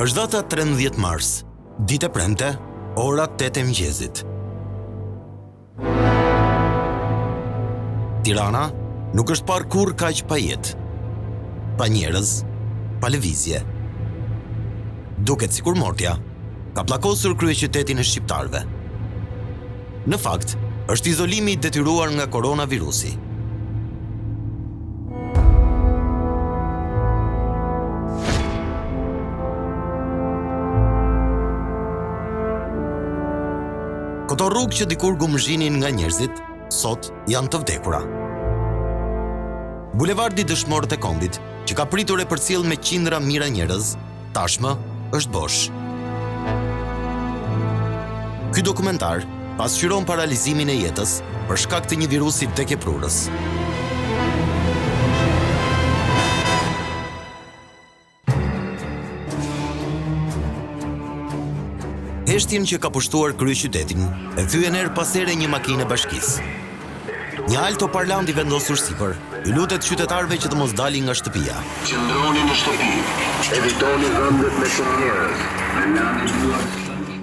Është data 13 mars, ditë e premte, ora 8 e mëngjesit. Tirana nuk është parë kurrë kaq pa jetë, pa njerëz, pa lëvizje. Duket sikur mortja ka pllakosur kryeqytetin e shqiptarëve. Në fakt, është izolimi i detyruar nga koronavirusi. Këto rrugë që dikur gumëzhinin nga njerëzit, sot janë të vdekura. Bulevardi Dëshmorët e Kombit, që ka pritur e përcjell me qindra mijëra njerëz, tashmë është bosh. Ky dokumentar pasqyron paralizimin e jetës për shkak të një virusi vdekjeprurës. Heshtjen që ka pushtuar kryeqytetin e thyen her pas here një makinë bashkisë. Një altoparlant i vendosur sipër i lutet qytetarëve që të mos dalin nga shtëpia. Qëndroni në shtëpi, evitoni vendet me shumë njerëz.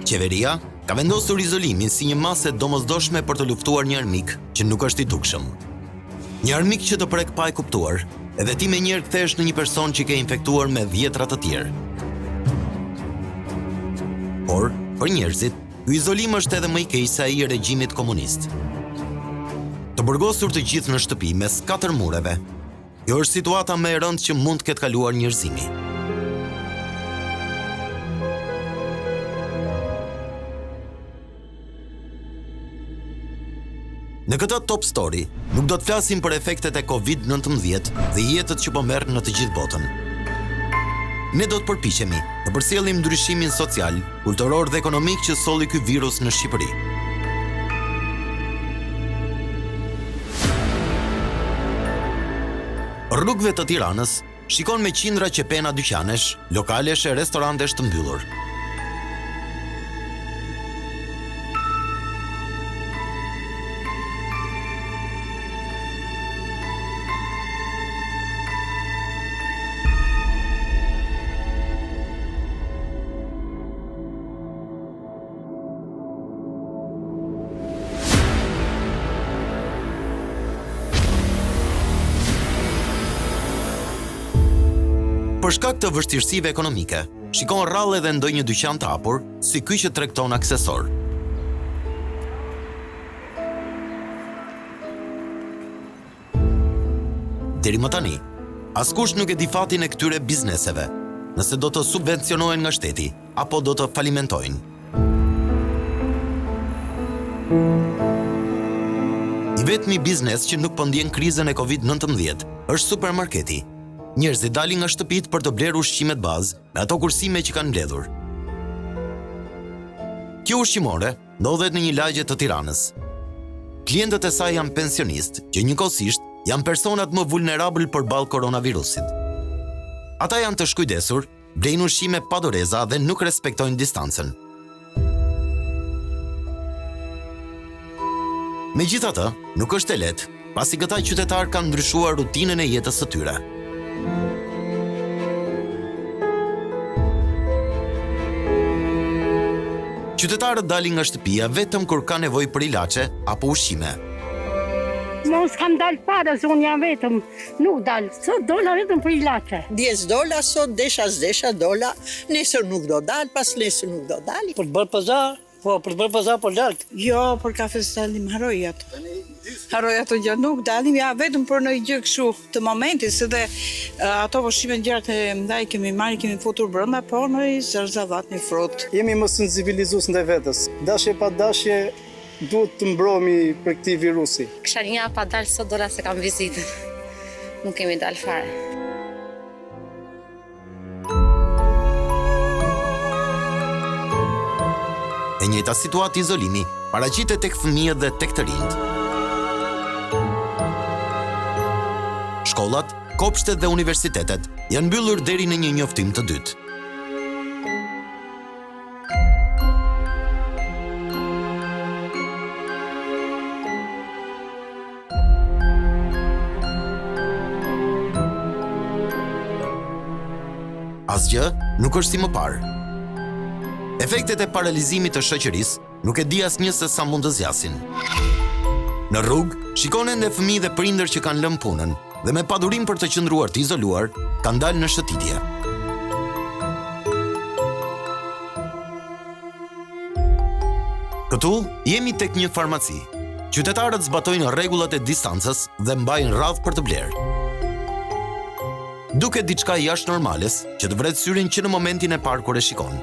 Qeveria ka vendosur izolimin si një masë domosdoshme për të luftuar një armik që nuk është i dukshëm. Një armik që të prek pa e kuptuar, edhe ti me njerë kthesh në një person që ke infektuar me 10 të tjerë. Por, për njerëzit, ky izolim është edhe më i keq se ai i regjimit komunist. Të burgosur të gjithë në shtëpi mes 4 mureve, kjo është situata më e rëndë që mund të ketë kaluar njerëzimi. Në këtë top story, nuk do të flasim për efektet e COVID-19 dhe jetët që po merren në të gjithë botën. Ne do të përpiqemi të përcjellim ndryshimin social, kulturor dhe ekonomik që solli ky virus në Shqipëri. Rrugëve të Tiranës shikon me qindra qepena dyqanesh, lokalesh e restorantesh të mbyllur. Për shkak të vështirësive ekonomike, shikon rrallë edhe ndonjë dyqan të hapur, si ky që tregton aksesor. Deri më tani, askush nuk e di fatin e këtyre bizneseve, nëse do të subvencionohen nga shteti apo do të falimentojnë. I vetmi biznes që nuk po ndjen krizën e COVID-19 është supermarketi. Njerëzit dalin nga shtëpit për të blerë ushqimet bazë me ato kursime që kanë mbledhur. Kjo ushqimore ndodhet në një lagje të Tiranës. Klientët e saj janë pensionistë, që njëkohësisht janë personat më vulnerabël përballë koronavirusit. Ata janë të shkujdesur, blejnë ushqime pa doreza dhe nuk respektojnë distancën. Megjithatë, nuk është e lehtë, pasi këta qytetarë kanë ndryshuar rutinën e jetës së tyre. Qytetarët dalin nga shtëpia vetëm kur ka nevojë për ilaçe apo ushqime. Mos kam dalë para, se unë jam vetëm, nuk dalë, sot dola vetëm për ilaçe. 10 dola, sot desha s'desha dola, nesër nuk do dalë, pas nesër nuk do dalë. Për të bërë pazar, për të bërë pazar për lartë. Jo, për kafe s'dalim, haroj ato. Haroj ato gjatë, nuk dalim, ja vetëm për në gjë kështu të momentit, se dhe ato pushime gjatë e ndaj kemi marrë, kemi futur brenda, po në zarzavat një frut. Jemi mos në civilizues ndaj vetës. Dashje pa dashje duhet të mbrohemi për këtij virusi. Kisha një pa dalë sot dola se kam vizitën. Nuk kemi dalë fare. E njëjta situatë izolimi paraqitet tek fëmijët dhe tek të rinjt. Shkollat, kopshtet dhe universitetet janë mbyllur deri në një njoftim të dytë. Asgjë nuk është si më parë. Efektet e paralizimit të shoqërisë nuk e di asnjë se sa mund të zgjasin. Në rrugë, shikonen dhe fëmijë dhe prindër që kanë lënë punën dhe me padurim për të qëndruar të izoluar, kanë dalë në shëtitje. Këtu jemi tek një farmaci. Qytetarët zbatojnë rregullat e distancës dhe mbajnë radhë për të blerë. Duket diçka jashtë normales që të vret syrin që në momentin e parë kur e shikon.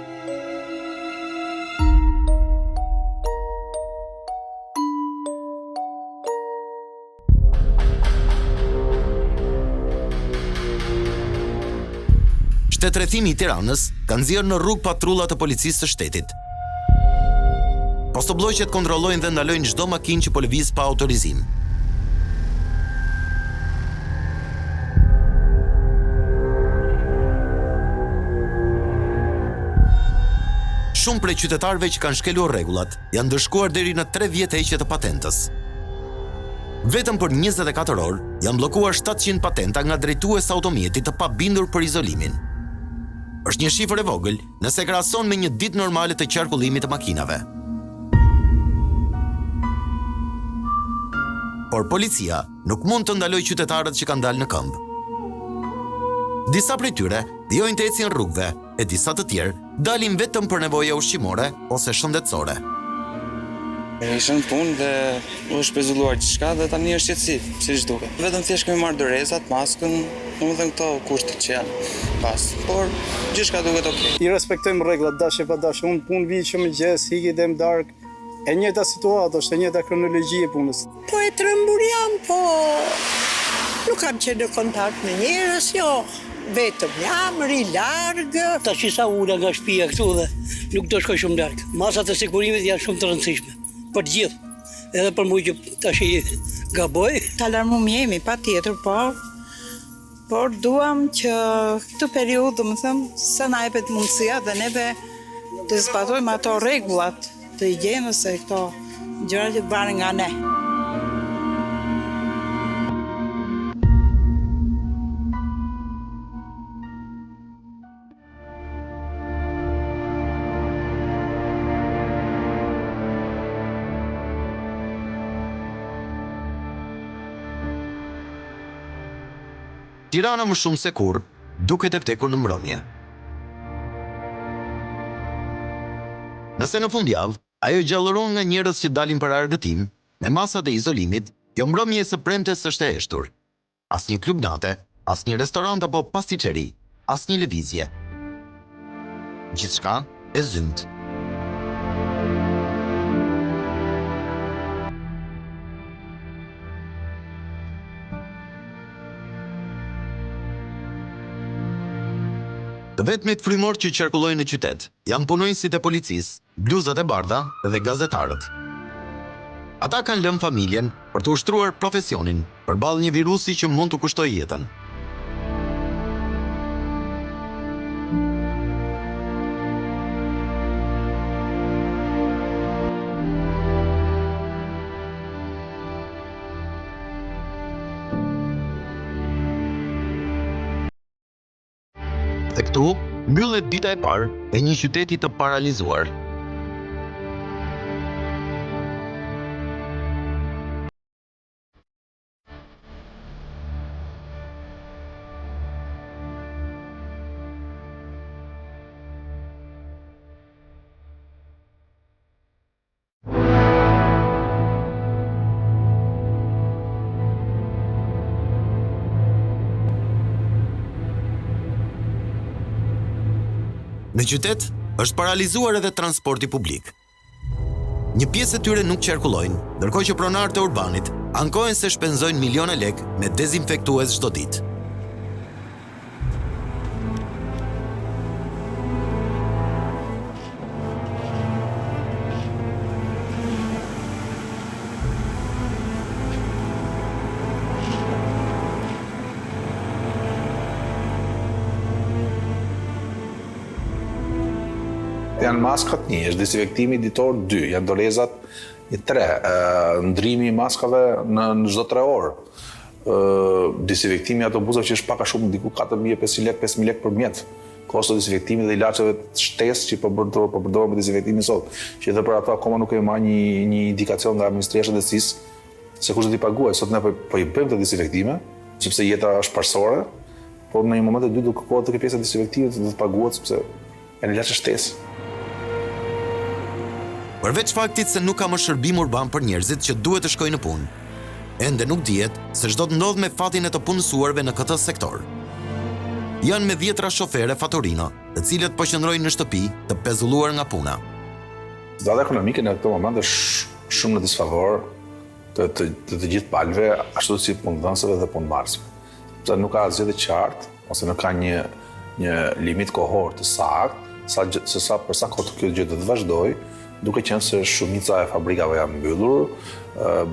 Shtetërrethimi i Tiranës ka nxjerrë në rrugë patrulla të policisë së shtetit. Postobllogjet kontrollojnë dhe ndalojnë çdo makinë që po lëviz pa autorizim. Shumë prej qytetarëve që kanë shkelur rregullat janë ndëshkuar deri në 3 vjet heqje të patentës. Vetëm për 24 orë janë bllokuar 700 patenta nga drejtues automjetit të pabindur për izolimin. Është një shifër e vogël nëse krahason me një ditë normale të qarkullimit të makinave. Por policia nuk mund të ndalojë qytetarët që kanë dalë në këmbë. Disa prej tyre vjojnë të ecin rrugëve, e disa të tjerë dalin vetëm për nevoja ushqimore ose shëndetësore. Ishën punë dhe u shpezulluar gjithçka dhe tani është qetësi, siç duket. Vetëm thjesht kemi marrë dorezat, maskën, domethënë këto kushtet që janë pas, por gjithçka duket okay. I respektojmë rregullat, dashje pa dashje. Unë punë vi që mëngjes, hiki dhe më darkë. E njëjta situatë është, e njëjta kronologji e punës. Po e trembur jam, po nuk kam qenë në kontakt me njerëz, jo. Vetëm jam ri largë. Tash sa ula nga shtëpia këtu dhe nuk do shkoj shumë larg. Masat e sigurimit janë shumë të rëndësishme për të gjithë. Edhe për mua që tash gaboj. të alarmum jemi, pa tjetër, por duam që këtë periudhë, domethënë, sa na jepet mundësia dhe neve të zbatojmë ato rregullat të higjienës se këto gjëra që varen nga ne. Tirana më shumë se kur duket e vdekur në mbrëmje. Nëse në fundjavë, ajo gjallëron nga njerëz që dalin për argëtim, me masat e izolimit, kjo mbrëmje së premtes është e heshtur. Asnjë klub nate, asnjë restorant apo pasticeri, asnjë lëvizje. Gjithçka e zymt. Të vetmit frymor që qarkullojnë në qytet janë punonjësit e policisë, bluzat e bardha dhe gazetarët. Ata kanë lënë familjen për të ushtruar profesionin përballë një virusi që mund të kushtojë jetën. Dhe këtu, mbyllet dita e parë e një qyteti të paralizuar. Në qytet është paralizuar edhe transporti publik. Një pjesë e tyre nuk qarkullojnë, ndërkohë që pronarët e urbanit ankohen se shpenzojnë miliona lek me dezinfektues çdo ditë. Janë maskat 1, është dezinfektimi ditor 2, janë dorezat 3, ndrimi i maskave në çdo 3 orë. Dezinfektimi i autobusave që është pak a shumë diku 4.000-5.000 lek për mjet. kosto dezinfektimit dhe ilaçeve të shtesë që po përdoren për dezinfektimin sot, që edhe për ato akoma nuk kemi marrë një indikacion nga Ministria e Shëndetësisë se kush do t'i paguaj. Sot ne po i bëjmë të dezinfektime, sepse jeta është parsore, por në një moment e dytë do kërkohet të pjesa e dezinfektimit të paguhet sepse janë ilaçe shtesë. Përveç faktit se nuk ka më shërbim urban për njerëzit që duhet të shkojnë në punë, ende nuk dihet se ç'do të ndodh me fatin e të punësuarve në këtë sektor. Janë me 10 shofere Fatorino, të cilët po qëndrojnë në shtëpi të pezulluar nga puna. Situata ekonomike në këtë moment është shumë në disfavor të gjithë palëve, ashtu si punëdhënësve dhe punëmarrësve. Sepse nuk ka asgjë të qartë, ose nuk ka një limit kohor të saktë, për sa kohë kjo gjë do të vazhdojë, duke qenë se shumica e fabrikave janë mbyllur,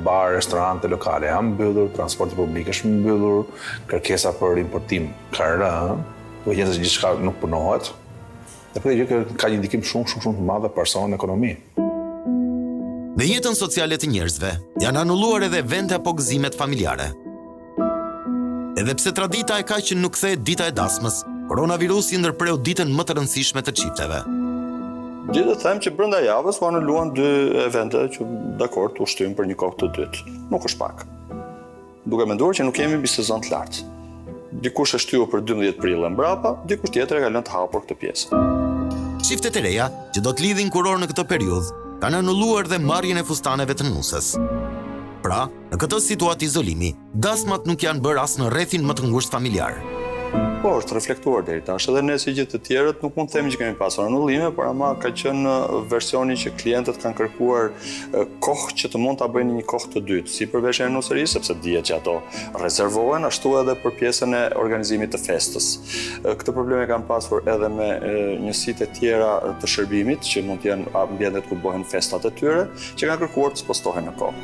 bar, restorante lokale janë mbyllur, transporti publik është mbyllur, kërkesa për importim ka rënë, duke qenë se gjithçka nuk punohet. Dhe këtë gjë ka një ndikim shumë të madh për në ekonomi. Në jetën sociale të njerëzve janë anulluar edhe evente apo gëzimet familjare. Edhe pse tradita e ka që nuk kthehet dita e dasmës, koronavirusi ndërpreu ditën më të rëndësishme të çifteve. Gjithë të them që brenda javës u anuluan 2 evente që dakord u shtym për një kohë të dytë. Nuk është pak. Duke menduar që nuk kemi mbi sezon të lartë. Dikush e shtyu për 12 prill mbrapa, dikush tjetër e ka lënë të hapur këtë pjesë. Çiftet e reja që do të lidhin kuror në këtë periudhë kanë anulluar dhe marrjen e fustaneve të nusës. Pra, në këtë situatë izolimi, dasmat nuk janë bërë as në rrethin më të ngushtë familjar. Po, është reflektuar deri tash, edhe ne si gjithë të tjerët nuk mund të themi që kemi pasur anullime, por ama ka qenë versioni që klientët kanë kërkuar kohë që të mund ta bëjnë një kohë të dytë, si për veshjen e nusërisë, sepse dihet që ato rezervohen, ashtu edhe për pjesën e organizimit të festës. Këtë probleme kanë pasur edhe me njësitë e tjera të shërbimit, që mund të jenë ambientet ku bëhen festat e tyre, që kanë kërkuar të spostohen në kohë.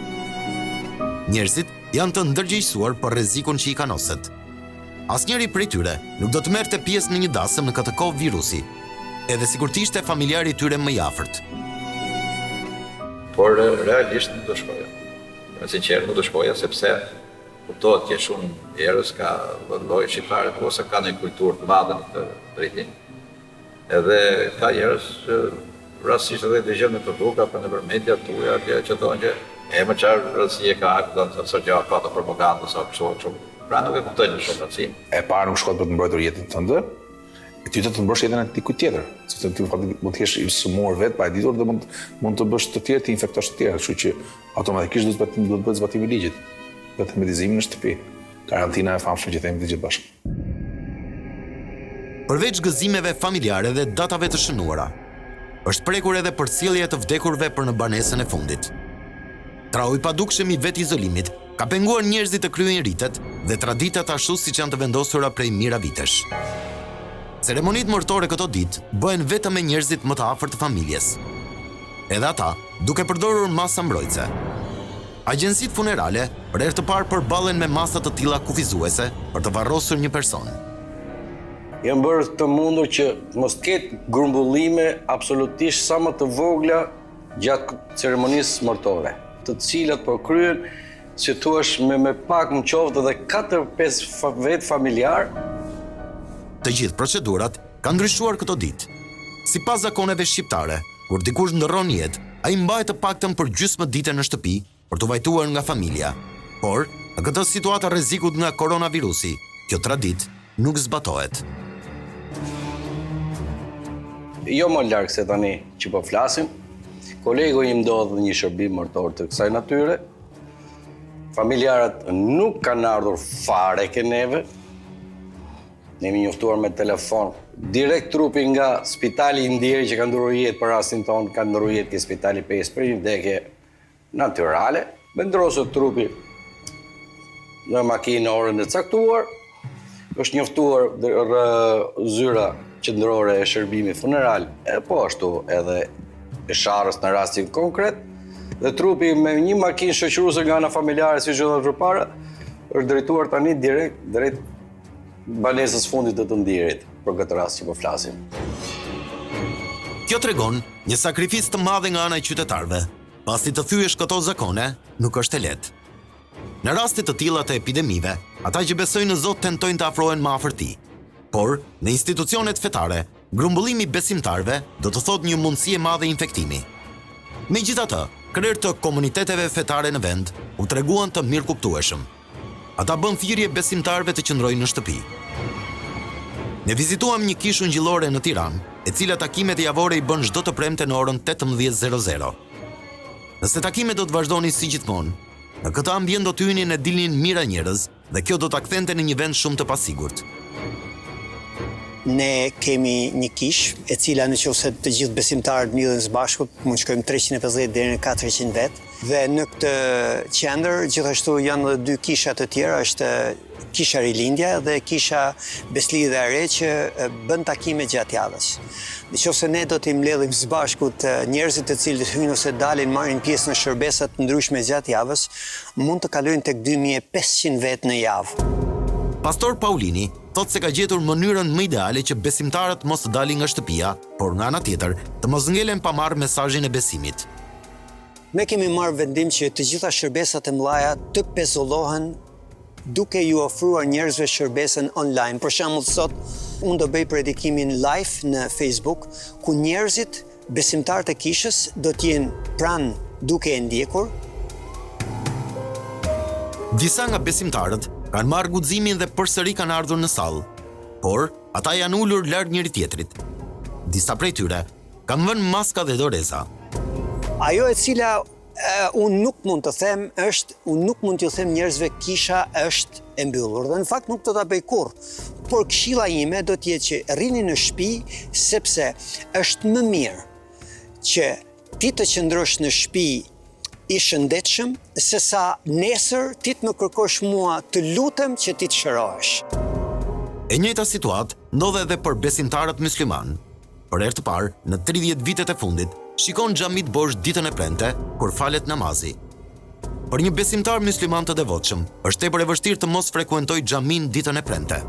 Njerëzit janë të ndërgjegjësuar për rrezikun që i kanoset. Asnjëri prej tyre nuk do të merrte pjesë në një dasëm në këtë kohë virusi, edhe sikur të ishte familjari i tyre më i afërt. Por realisht nuk do shkoja. Me sinqert nuk do shkoja sepse kuptohet që shumë njerëz ka lloj shqiptare ose ka një kulturë të madhe në këtë drejtim. Edhe ka njerëz rastësisht edhe dëgjojnë në Facebook apo në media tuaja që thonë që më çfarë rëndësie ka ato gjëra ka të propagandës apo kështu. Pra nuk e kuptojnë në shumë rëndësi. E para nuk shkot për të mbrojtur jetën tënde, e ty të mbrosh jetën e dikujt tjetër. Sepse ti mund të jesh i sëmurë vetë pa e ditur dhe mund të bësh të tjerë të infektosh të tjerë, kështu që automatikisht duhet të bëhet zbatimi i ligjit. Vetëm medizimin në shtëpi. Karantina e famshme që themi të gjithë bashkë. Përveç gëzimeve familjare dhe datave të shënuara, është prekur edhe përcjellja e të vdekurve për në banesën e fundit. Trau i padukshëm i vet izolimit ka penguar njerëzit të kryejnë ritet dhe traditat ashtu siç janë të vendosura prej mira vitesh. Ceremonitë mortore këto ditë bëhen vetëm me njerëzit më të afërt të familjes. Edhe ata duke përdorur masa mbrojtëse. Agjencitë funerale për herë të parë përballen me masa të tilla kufizuese për të varrosur një person. Janë bërë të mundur që mos ketë grumbullime absolutisht sa më të vogla gjatë ceremonisë mortore, të cilat po kryen si thuaç me pak në qoftë edhe 4-5 vetë familjar. Të gjithë procedurat kanë ndryshuar këto ditë. Sipas zakoneve shqiptare, kur dikush ndërron jetë, ai mbahet të paktën për gjysmë dite në shtëpi për të vajtuar nga familja. Por, në këtë situatë rrezikut nga koronavirusi, kjo traditë nuk zbatohet. Jo më larg se tani që po flasim, kolegu im ndodh një shërbim mortor të kësaj natyre. Familjarët nuk kanë ardhur fare ke neve. Ne jemi njoftuar me telefon. Direkt trupi nga spitali Indieri që ka ndërruar jetë për rastin ton, ka ndërruar jetë ke spitali 5 për një vdekje natyrale. Vendrosur trupi në makinë në orën e caktuar. Është njoftuar zyra qendrore e shërbimit funeral, e po ashtu edhe e sharrës në rastin konkret. Dhe trupi me një makinë shoqëruese nga ana familjare si çdo përpara është drejtuar tani direkt drejt banesës fundit të Ndierit për këtë rast që po flasim. Kjo tregon një sakrificë të madhe nga ana e qytetarëve. Pasi të thyesh këto zakone, nuk është e lehtë. Në raste të tilla të epidemive, ata që besojnë në Zot tentojnë të afrohen më afër tij. Por, në institucionet fetare, grumbullimi besimtarve do të thot një mundësi e madhe infektimi. Megjithatë, krerë të komuniteteve fetare në vend u treguan të mirë kuptueshëm. Ata bën thirrje besimtarve të qëndrojnë në shtëpi. Ne vizituam një kishë ungjillore në Tiranë, e cila takimet e javore i bën çdo të premte në orën 18:00. Nëse takimet do të vazhdonin si gjithmonë, në këtë ambient do të hynin e dilnin mira njerëz dhe kjo do ta kthente në një vend shumë të pasigurt. Ne kemi një kish, e cila në qoftë të gjithë besimtarët mbyllen së bashku, mund të shkojmë 350 deri në 400 vet. Dhe në këtë qendër gjithashtu janë edhe dy kisha të tjera, është kisha Rilindja dhe kisha Beslidhe e Re që bën takime gjatë javës. Nëse ne do të mbledhim së bashku të njerëzit të cilët hyjnë ose dalin marrin pjesë në shërbesa të ndryshme gjatë javës, mund të kalojnë tek 2500 vet në javë. Pastor Paulini thot se ka gjetur mënyrën më ideale që besimtarët mos të dalin nga shtëpia, por nga ana tjetër të mos ngelen pa marrë mesazhin e besimit. Ne kemi marrë vendim që të gjitha shërbesat e mëdha të pezullohen duke ju ofruar njerëzve shërbesën online. Për shembull sot unë do bëj predikimin live në Facebook ku njerëzit, besimtarët e kishës do të jenë pranë duke e ndjekur. Disa nga besimtarët kanë marrë guximin dhe përsëri kanë ardhur në sallë, por ata janë ulur larg njëri tjetrit. Disa prej tyre kanë vënë maska dhe doreza. Ajo e cila unë nuk mund të them është, unë nuk mund t'ju them njerëzve kisha është e mbyllur, dhe në fakt nuk do ta bëj kurrë. Por këshilla ime do të jetë që rrini në shtëpi, sepse është më mirë që ti të qëndrosh në shtëpi i shëndetshëm, se sa nesër ti të më kërkosh mua të lutem që ti të shërohesh. E njëjta situatë ndodhe edhe për besimtarët musliman. Për herë të parë, në 30 vitet e fundit, shikon xhamit bosh ditën e premte kur falet namazi. Për një besimtar musliman të devotshëm, është tepër e vështirë të mos frekuentojë xhamin ditën e premte.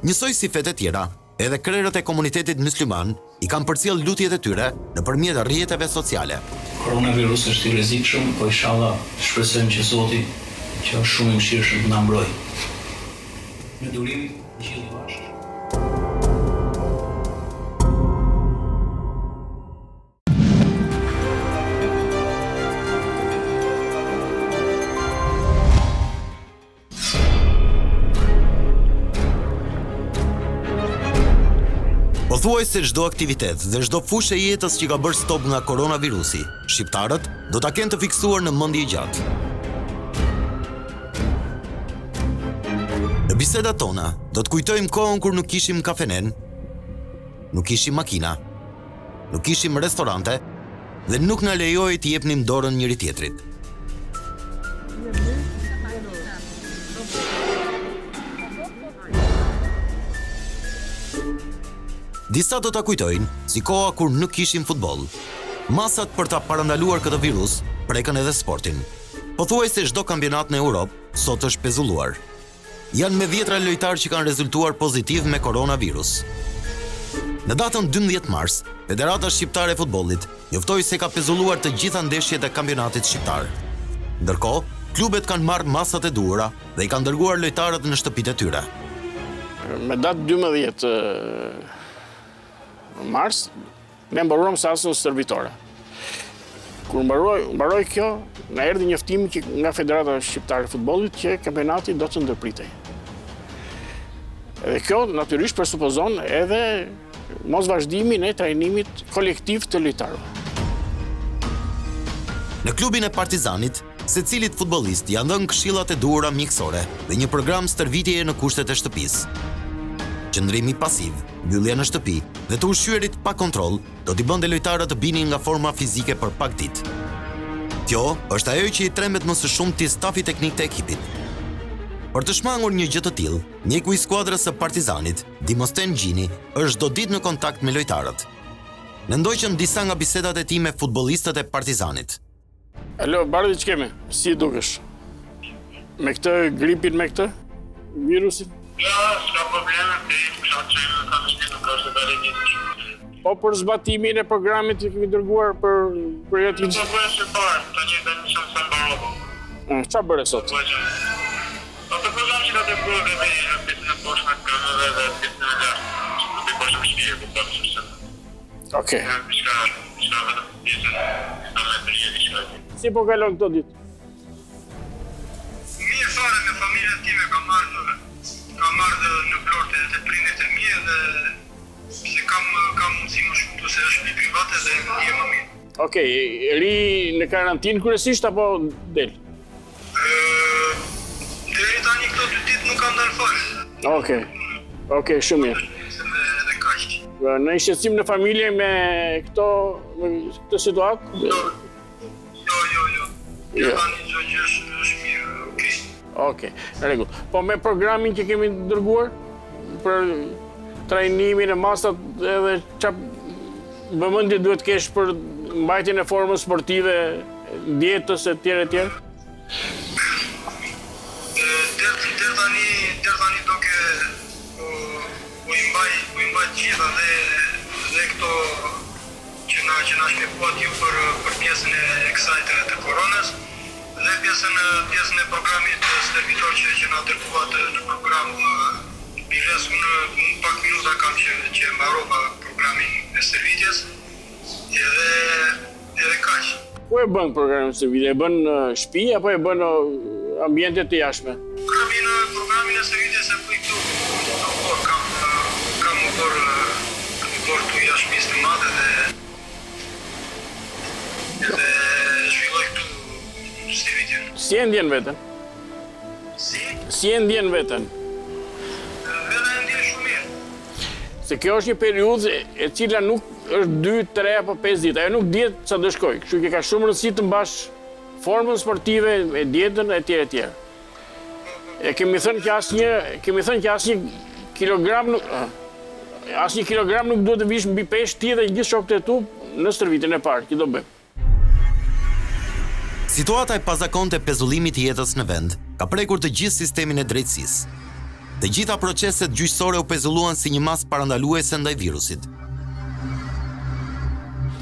Njësoj si fetë e tjera, edhe krerët e komunitetit musliman i kanë përcjell lutjet e tyre nëpërmjet rrjeteve sociale. Koronavirusi është i rrezikshëm, po inshallah shpresojmë që Zoti, që është shumë i mëshirshëm, të na mbrojë. Në durim gjithë bashkë. Pothuaj se çdo aktivitet dhe çdo fushë e jetës që ka bërë stop nga koronavirusi, shqiptarët do ta kenë të fiksuar në mendje gjatë. Në bisedat tona do të kujtojmë kohën kur nuk kishim kafenen, nuk kishim makina, nuk kishim restorante dhe nuk na lejohej të jepnim dorën njëri tjetrit. Disa do ta kujtojnë si koha kur nuk kishim futboll. Masat për ta parandaluar këtë virus prekën edhe sportin. Pothuaj se çdo kampionat në Europë sot është pezulluar. Janë me 10 lojtarë që kanë rezultuar pozitiv me koronavirus. Në datën 12 mars, Federata Shqiptare e Futbollit njoftoi se ka pezulluar të gjitha ndeshjet e kampionatit shqiptar. Ndërkohë, klubet kanë marrë masat e duhura dhe i kanë dërguar lojtarët në shtëpitë e tyre. Me datë 12 mars, ne mbaruam sasën servitore. Kur mbaroi kjo, na erdhi njoftimi nga Federata Shqiptare e Futbollit që kampionati do të ndërpritej. Edhe kjo natyrisht presupozon edhe mos vazhdimin e trajnimit kolektiv të lojtarëve. Në klubin e Partizanit, secilit futbollist janë dhënë këshillat e duhura mjekësore dhe një program stërvitjeje në kushtet e shtëpisë. Qëndrimi pasiv, mbyllja në shtëpi dhe të ushqyerit pa kontroll do t'i bënte lojtarët të binin nga forma fizike për pak ditë. Kjo është ajo që i tremet më së shumti stafi teknik të ekipit. Për të shmangur një gjë të tillë, mjeku i skuadrës së Partizanit, Dimosten Gjini, është çdo ditë në kontakt me lojtarët. Në ndoqën disa nga bisedat e tij me futbollistët e Partizanit. Alo, Bardhi, që keme? Si dukesh? Me këtë gripin, me këtë virusin? Ja, s'ka probleme, kisha që ka të shpinë nuk është dhe një. Po për zbatimin e programit që kemi dërguar për jetin? Që bëhe shqiptarë, të një dhe një shumë se mbarobo. Qa bëre sot? Atë program që ka të bërë me pjesën e poshtë në këmbëve dhe pjesën e lashtë, do të poshtë shpije ku pas shumë. Okej. Diçka vetëm pjesën e metrie diçka. Si po kalon këto ditë? Mirë fare me familjen time kam marrë në Vlorë të prindërit e mi dhe se kam mundësi më shumë të se është shtëpi private dhe je më mirë. Okej, ri në karantinë kryesisht apo del? Deri tani këto 2 ditë nuk kam dalë fare. Okej, shumë mirë. Dhe kaq. Në shqetësim në familje me këtë situatë? Jo. Tani çdo gjë është mirë, okay. Okej, në rregull. Po me programin që kemi dërguar për trajnimin e masat edhe çfarë vëmendje duhet kesh për mbajtjen e formës sportive, dietës e tjerë e tjerë? Deri tani do ke u imbaj gjitha dhe këto që na shpjeguat ju për pjesën e kësaj të koronës dhe pjesën e programit servitor që na dërguat në program biles unë pak minuta kam që mbarova programin e servitjes edhe kaq. Ku e bën programin e servitjes? E bën në shtëpi apo e bën në ambiente të jashtme? Programin e servitjes e bëj këtu kam motor të jashtëmisë të madhe dhe zhvilloj këtu servitjen. Si e ndjen veten? Si e ndjen veten? Veten e ndjen shumë mirë. Se kjo është një periudhë e cila nuk është 2, 3 apo 5 ditë, ajo nuk dihet sa do shkojë. Kështu që ka shumë rëndësi të mbash formën sportive, e dietën e tjerë e tjerë. E kemi thënë që asnjë kilogram nuk duhet të vish mbi peshë ti dhe gjithë shokët e tu në stërvitjen e parë që do bëjmë. Situata e pazakonte pezullimit të jetës në vend ka prekur të gjithë sistemin e drejtësisë. Të gjitha proceset gjyqësore u pezulluan si një masë parandaluese ndaj virusit.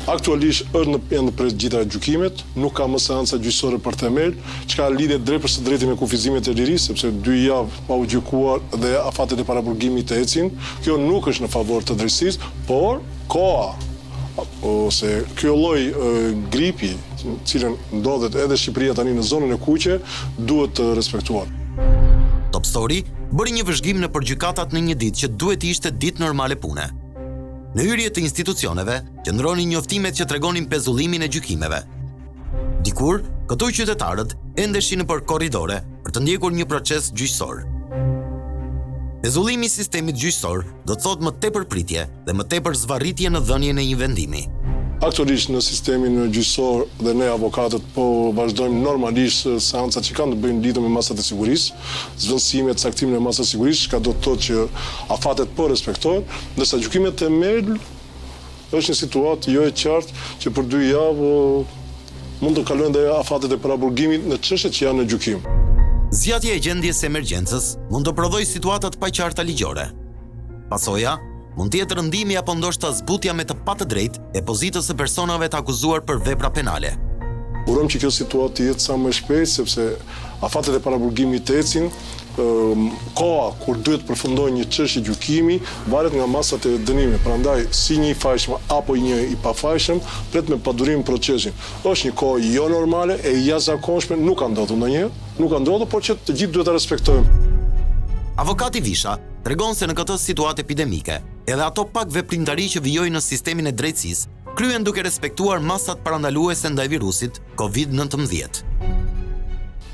Aktualisht është në përgjithëta e gjykimit, nuk ka më seanca gjyqësore për themel, që ka lidhje drejt për së drejti me kufizimet e lirisë, sepse 2 javë pa u gjykuar dhe afatet e paraburgimit të ecin. Kjo nuk është në favor të drejtësisë, por koha ose kjo lloj gripi, cilën ndodhet edhe Shqipëria tani në zonën e kuqe, duhet të respektuar. Top Story bëri një vëzhgim në përgjykatat në një ditë që duhet ishte ditë normale pune. Në hyrje të institucioneve, qëndronin njoftimet që tregonin pezullimin e gjykimeve. Dikur, këto qytetarët endeshin nëpër korridore për të ndjekur një proces gjyqësor. Pezullimi i sistemit gjyqësor do të thotë më tepër pritje dhe më tepër zvarritje në dhënien e një vendimi. Aktualisht në sistemin gjyqësor dhe ne avokatët po vazhdojmë normalisht seancat që kanë të bëjnë lidhur me masat e sigurisë, zvendësimet, caktimin e masave të sigurisë, që do të thotë që afatet po respektohen, ndërsa gjykimet e merl është një situatë jo e qartë që për 2 javë mund të kalojnë dhe afatet e paraburgimit në çështjet që janë në gjykim. Zgjatja e gjendjes së emergjencës mund të prodhojë situata të paqarta ligjore. Pasoja mund të jetë rëndimi apo ndoshta zbutja me të patë drejtë e pozitës së personave të akuzuar për vepra penale. Urojmë që kjo situatë të jetë sa më shpejt, sepse afatet e paraburgimit të ecin, koha kur duhet përfundojë një çështje gjykimi varet nga masat e dënimit. Prandaj, si një i fajshëm apo një i pafajshëm, pret me padurim procesin. Është një kohë jo normale e jashtëzakonshme, nuk ka ndodhur ndonjëherë, por që të gjithë duhet ta respektojmë. Avokati Visha tregon se në këtë situatë epidemike, edhe ato pak veprimtari që vijojnë në sistemin e drejtësisë, kryen duke respektuar masat parandaluese ndaj virusit COVID-19.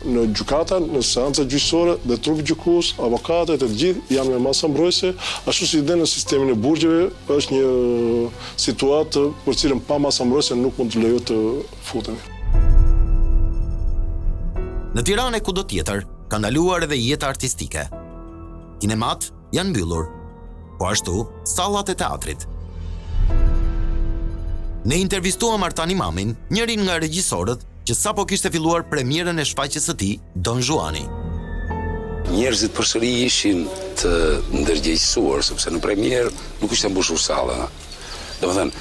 Në gjykata, në seanca gjyqësore dhe trupi gjykues, avokatët e të gjithë janë me masa mbrojtëse, ashtu si dhe në sistemin e burgjeve është një situatë për cilën pa masa mbrojtëse nuk mund të lejohet të futemi. Në Tiranë e kudo tjetër ka ndaluar edhe jeta artistike. Kinemat janë mbyllur, po ashtu sallat e teatrit. Ne intervistuam Artan Imamin, njërin nga regjisorët që sapo kishte filluar premierën e shfaqjes së tij, Don Juani. Njerëzit përsëri ishin të ndërgjegjësuar sepse në premierë nuk ishte mbushur salla. Domethënë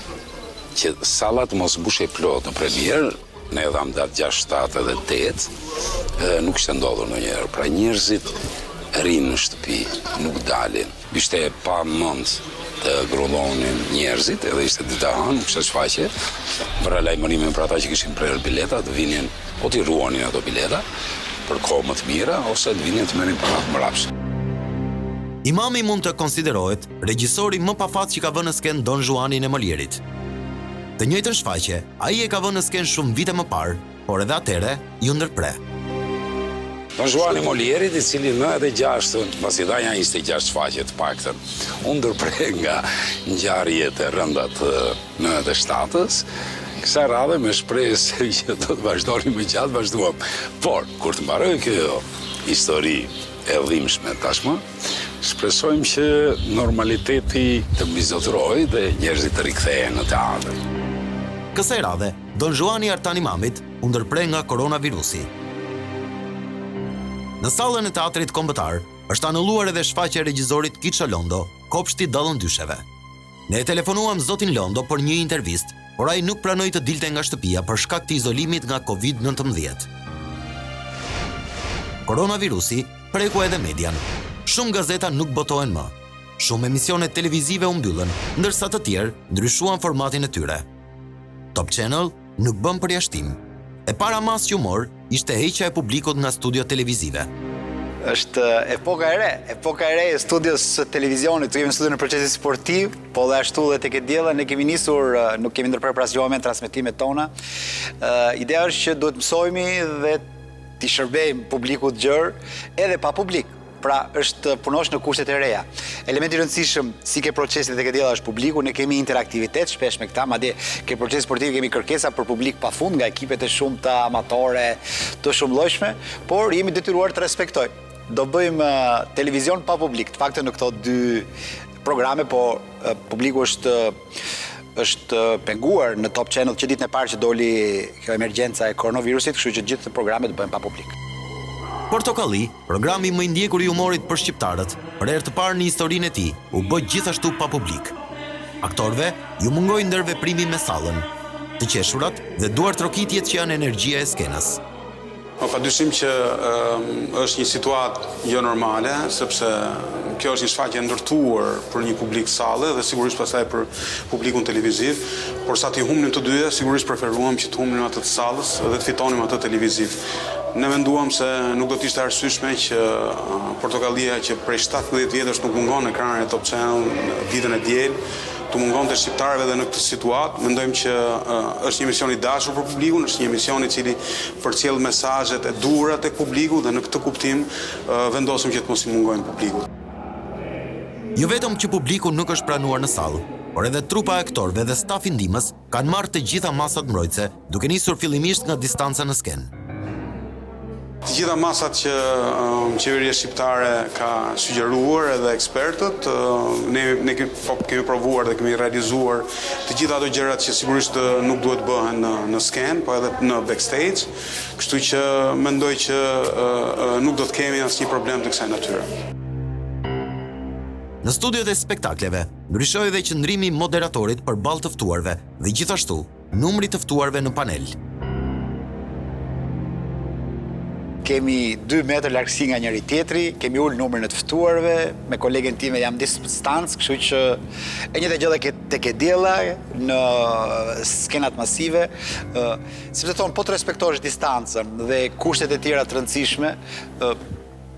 që sallat mos mbushe plot në premierë ne dham datë 6, 7 edhe 8, nuk ishte ndodhur ndonjëherë. Pra njerëzit rinë në shtëpi, nuk dalin. Ishte pa mend të grullonin njerëzit, edhe ishte dita hënë, nuk ishte shfaqje, për lajmërimin për ata që kishin prerë bileta, të vinin, o t'i ruanin ato bileta, për kohë më të mira, ose të vinin të merrin paratë më rapsh. Imami mund të konsiderohet regjisori më pafat që ka vënë në sken Don Juanin e Molierit. Të njëjtën shfaqje, ai e ka vënë në sken shumë vite më parë, por edhe atëre ju ndërpre. Don Juani Molierit, i cili në edhe 6, pasi dhanja 26 shfaqje të paktën, unë ndërpre nga ngjarjet e rënda të 97-s, kësaj radhe me shpresë që do të vazhdoni më gjatë, vazhduam. Por, kur të mbaroj kjo histori e dhimbshme tashmë, shpresojmë që normaliteti të mbizotërojë dhe njerëzit të rikthehen në teatr. Kësaj radhe, Don Juani Artan Imamit u ndërpre nga koronavirusi. Në sallën e teatrit kombëtar është anulluar edhe shfaqja e regjisorit Kiço Londo, Kopshti Dallëndysheve. Ne e telefonuam zotin Londo për një intervistë, por ai nuk pranoi të dilte nga shtëpia për shkak të izolimit nga COVID-19. Koronavirusi preku edhe median. Shumë gazeta nuk botohen më. Shumë emisione televizive u mbyllën, ndërsa të tjerë ndryshuan formatin e tyre. Top Channel nuk bën përjashtim. E para mas që humor ishte heqja e publikut nga studio televizive. Është epoka e re e studios së televizionit, të jemi në studio në procesi sportiv, po dhe ashtu dhe tek e diella ne kemi nisur, nuk kemi ndërprer për asgjë moment transmetimet tona. Ideja është që duhet mësojmë dhe t'i shërbejmë publikut gjerë edhe pa publik. Pra është punosh në kushtet e reja. Elementi i rëndësishëm si ke procesit dhe ke diella është publiku, ne kemi interaktivitet shpesh me këta, madje ke proces sportiv kemi kërkesa për publik pafund nga ekipet e shumta amatore të shumëllojshme, por jemi detyruar të respektojmë. Do bëjmë televizion pa publik, të faktën në këto 2 programe, po publiku është penguar në Top Channel që ditën e parë që doli kjo emergjenca e koronavirusit, kështu që gjithë programet do bëjmë pa publik. Portokalli, programi më i ndjekur i humorit për shqiptarët, për herë të parë në historinë e tij, u bë gjithashtu pa publik. Aktorëve ju mungoi ndërveprimi me sallën, të qeshurat dhe duartrokitjet që janë energjia e skenës. Padyshim që është një situatë jo normale, sepse kjo është një shfaqje ndërtuar për një publik salle dhe sigurisht pastaj për publikun televiziv, por sa t'i humnim të dyja, sigurisht preferuam që të humnim atë të sallës dhe të fitonim atë televiziv. Ne menduam se nuk do të ishte arsyeshme që Portokallia që prej 17 vjetësh nuk mungon në ekranin e Top Channel në ditën e diel, të mungon të shqiptarëve dhe në këtë situatë. Mendojmë që është një emision i dashur për publikun, është një emision i cili përcjell mesazhet e duhura tek publiku dhe në këtë kuptim vendosëm që të mos i mungojmë publikut. Jo vetëm që publiku nuk është pranuar në sallë, por edhe trupa e aktorëve dhe stafi ndihmës kanë marrë të gjitha masat mbrojtëse, duke nisur fillimisht nga distanca në skenë. Të gjitha masat që qeveria shqiptare ka sugjeruar edhe ekspertët, ne kemi provuar dhe kemi realizuar të gjitha ato gjërat që sigurisht nuk duhet bëhen në sken, po edhe në backstage, kështu që mendoj që nuk do të kemi asnjë problem të kësaj natyre. Në studiot e spektakleve, ndryshoi edhe qëndrimi i moderatorit përballë të ftuarve dhe gjithashtu numri të ftuarve në panel. Kemi 2 metër largësi nga njëri tjetri, kemi ullë numrin e të ftuarve, me kolegen time jam distancë, kështu që e njëjta gjë edhe tek e diella në skenat masive, sepse thonë po të respektosh distancën dhe kushtet e tjera të rëndësishme,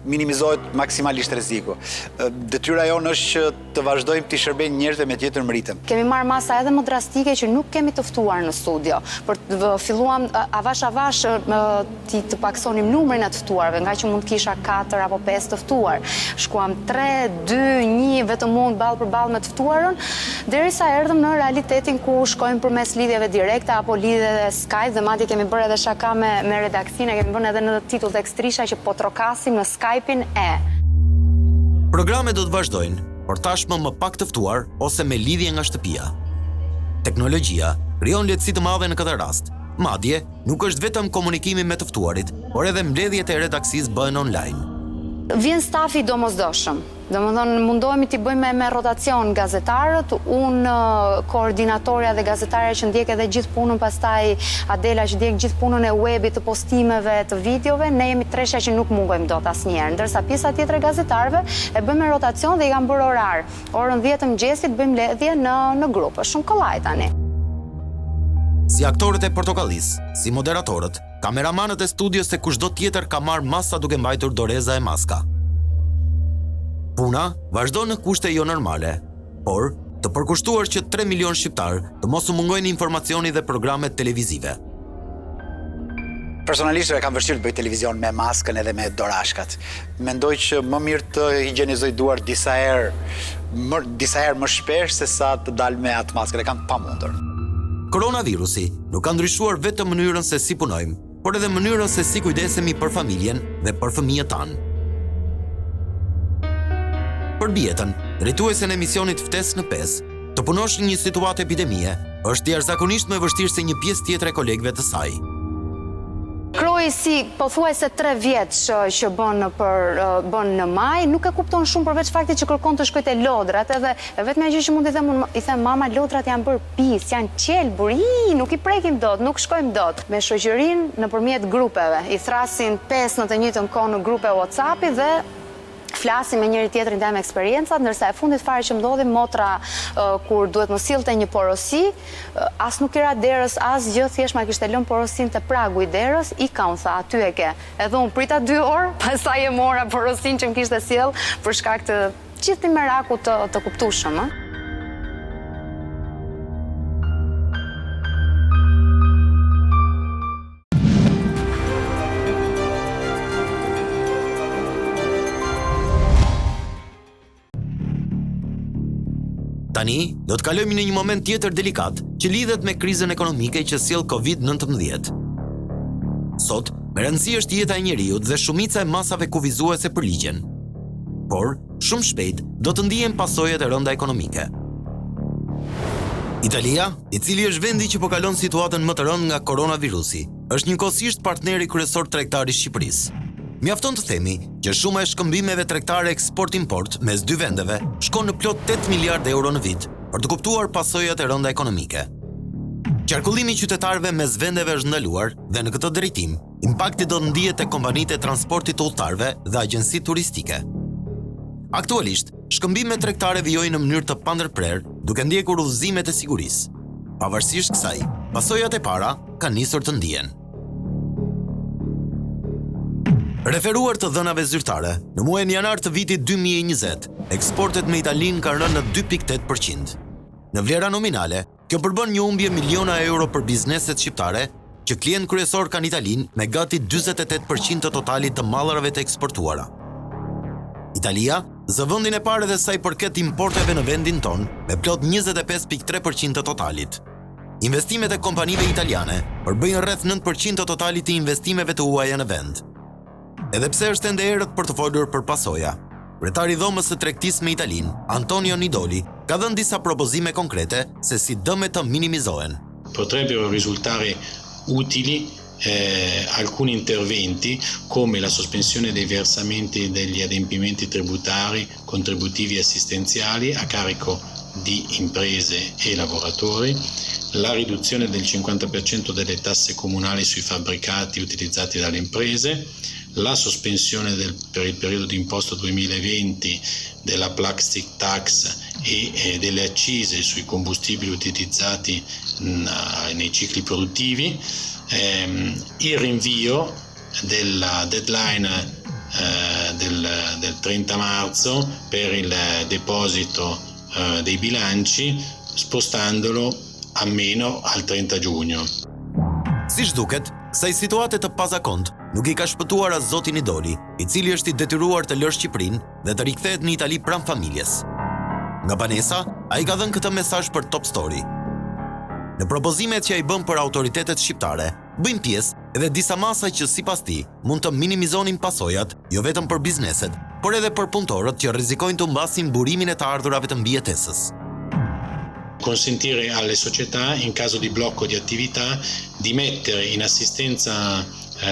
minimizohet maksimalisht rreziku. Detyra jonë është që të vazhdojmë të shërbejmë njerëzve me tjetër ritëm. Kemi marrë masa edhe më drastike që nuk kemi të ftuar në studio. Por filluam avash të paksonim numrin e të ftuarve, nga që mund të kisha 4 apo 5 të ftuar. Shkuam 3, 2, 1 vetëm mund ballë për ballë me të ftuarën, derisa erdhëm në realitetin ku shkojmë përmes lidhjeve direkte apo lidhjeve Skype dhe madje kemi bërë edhe shaka me redaksinë, kemi bërë edhe në titull tekstrisha që po trokasim në Skype-in e. Programet do të vazhdojnë, por tashmë më pak të ftuar ose me lidhje nga shtëpia. Teknologjia krijon lehtësi të mëdha në këtë rast. Madje nuk është vetëm komunikimi me të ftuarit, por edhe mbledhjet e redaksisë bëhen online. Vjen stafi domosdoshëm. Domethënë mundohemi t'i bëjmë me rotacion gazetarët, unë koordinatorja dhe gazetarja që ndjek edhe gjithë punën, pastaj Adela që ndjek gjithë punën e webit, të postimeve, të videove, ne jemi treshja që nuk mungojmë dot asnjëherë, ndërsa pjesa tjetër e gazetarëve e bëjmë me rotacion dhe i kam bërë orar. Orën 10 të mëngjesit bëjmë ledhje në grup. Është shumë kollaj tani. Si aktorët e Portokallis, si moderatorët, kameramanët e studios e kushdo tjetër ka marrë masa duke mbajtur doreza e maska. Puna vazhdo në kushte jo normale, por të përkushtuar që 3 milion shqiptar të mos u mungojnë informacioni dhe programet televizive. Personalisht e kam vështirë të bëj televizion me maskën edhe me dorashkat. Mendoj që më mirë të higjienizoj duar disa herë më shpesh se sa të dal me atë maskën, e kam pamundur. Koronavirusi nuk ka ndryshuar vetëm mënyrën se si punojmë, por edhe mënyrën se si kujdesemi për familjen dhe për fëmijët tanë. Për bjetën, drejtuesen e emisionit Ftes në 5, të punosh në një situatë epidemie është jashtëzakonisht më e vështirë se një pjesë tjetër e kolegëve të saj. Kroi si pothuajse 3 vjet që bën në maj, nuk e kupton shumë përveç faktit që kërkon të shkojë te lodrat, edhe vetëm gjë që mund i them mama, lodrat janë bërë pis, janë qelbur, nuk i prekim dot, nuk shkojmë dot. Me shoqërinë nëpërmjet grupeve, i thrasin 5 në të njëjtën kohë në grupe WhatsApp-i dhe flasim me njëri tjetrin ndaj me eksperiencat, ndërsa e fundit fare që ndodhi motra kur duhet më sillte një porosi, as nuk i ra derës, as gjë, thjesht ma kishte lënë porosin te pragu i derës, i ka unë tha, aty e ke. Edhe unë prita 2 orë, pastaj e mora porosin që më kishte sjell për shkak të gjithë meraku të kuptueshëm, ë. Tani, do të kalojmë në një moment tjetër delikat që lidhet me krizën ekonomike që sjell COVID-19. Sot, me rëndësi është jeta e njeriut dhe shumica e masave kufizuese për ligjen. Por, shumë shpejt do të ndihen pasojat e rënda ekonomike. Italia, i cili është vendi që po kalon situatën më të rëndë nga koronavirusi, është njëkohësisht partneri kryesor tregtar i Shqipërisë. Mjafton të themi që shuma e shkëmbimeve tregtare eksport-import mes dy vendeve shkon në plot 8 miliard euro në vit për të kuptuar pasojat e rënda ekonomike. Qarkullimi i qytetarëve mes vendeve është ndaluar dhe në këtë drejtim, impakti do të ndihet tek kompanitë e transportit të udhëtarëve dhe agjencitë turistike. Aktualisht, shkëmbimet tregtare vijojnë në mënyrë të pandërprer, duke ndjekur udhëzimet e sigurisë. Pavarësisht kësaj, pasojat e para kanë nisur të ndihen. Referuar të dhënave zyrtare, në muajin janar të vitit 2020, eksportet me Italinë kanë rënë në 2.8%. Në vlera nominale, kjo përbën një humbje miliona euro për bizneset shqiptare, që klient kryesor kanë Italinë me gati 48% të totalit të mallrave të eksportuara. Italia zë vendin e parë dhe sa i përket importeve në vendin ton, me plot 25.3% të totalit. Investimet e kompanive italiane përbëjnë rreth 9% të totalit të investimeve të huaja në vend. Edhe pse është ende erët për të folur për pasoja, kryetari i dhomës së tregtisë me Italinë, Antonio Nidoli, ka dhënë disa propozime konkrete se si dëmet të minimizohen. Potrebbero risultare utili alcuni interventi come la sospensione dei versamenti degli adempimenti tributari, contributivi e assistenziali a carico di imprese e lavoratori, la riduzione del 50% delle tasse comunali sui fabbricati utilizzati dalle imprese, la sospensione per il periodo di imposta 2020 della plastic tax e delle accise sui combustibili utilizzati nei cicli produttivi, il rinvio della deadline del 30 marzo per il deposito dei bilanci, spostandolo almeno al 30 giugno. Siç duket, kësaj situate të pazakont nuk i ka shpëtuar as zoti Nidoli, i cili është i detyruar të lërë Shqipërinë dhe të rikthehet në Itali pranë familjes. Nga banesa, ai ka dhënë këtë mesazh për Top Story. Në propozimet që ai bën për autoritetet shqiptare, bëjnë pjesë edhe disa masa që sipas tij mund të minimizonin pasojat, jo vetëm për bizneset, por edhe për punëtorët që rrezikojnë të humbasin burimin e të ardhurave të mbijetesës. Consentire alle società, in caso di blocco di attività, di mettere in assistenza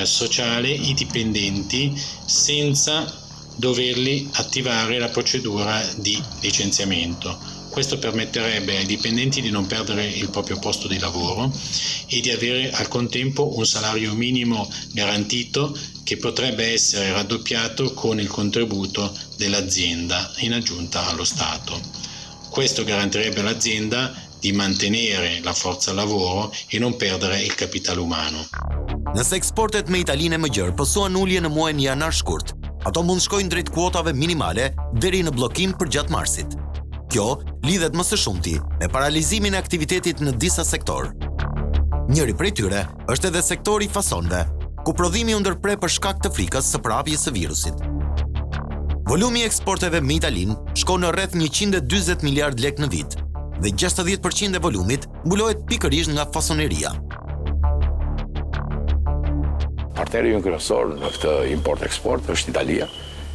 sociale i dipendenti senza doverli attivare la procedura di licenziamento. Questo permetterebbe ai dipendenti di non perdere il proprio posto di lavoro e di avere al contempo un salario minimo garantito che potrebbe essere raddoppiato con il contributo dell'azienda in aggiunta allo Stato. Questo garantirebbe all'azienda di mantenere la forza lavoro e non perdere il capitale umano. Nëse eksportet me Italinë më gjerë pësuan ulje në muajin janar shkurt, ato mund shkojnë drejt kuotave minimale deri në bllokim për gjatë marsit. Kjo lidhet më së shumti me paralizimin e aktivitetit në disa sektor. Njëri prej tyre është edhe sektori fasonve, ku prodhimi u ndërpre për shkak të frikës së prapjes së virusit. Volumi i eksporteve me Italinë shkon në rreth 140 miliard lek në vit, dhe 60% e volumit mbulohet pikërisht nga fasoneria. Partneri ynë kryesor në këtë import-eksport është Italia,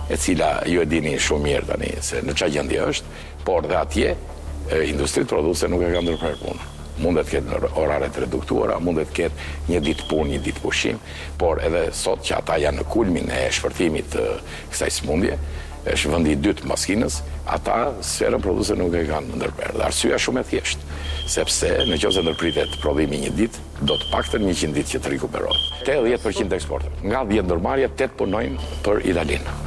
e cila ju e dini shumë mirë tani se në çfarë gjendje është, por dhe atje industritë produse nuk e kanë ndërprerë punën. Mundet të ketë orare të reduktuara, mundet të ketë një ditë punë, një ditë pushim, por edhe sot që ata janë në kulmin e shpërtimit të kësaj sëmundje, është vendi i dytë mbas Kinës, ata sferën produse nuk e kanë ndërprerë. Dhe arsyeja shumë e thjeshtë, sepse nëse ndërpritet prodhimi një ditë, do të paktën 100 ditë që të rikuperohet. 80% e eksporteve. Nga 10 ndërmarrje, 8 punojnë për Italinë.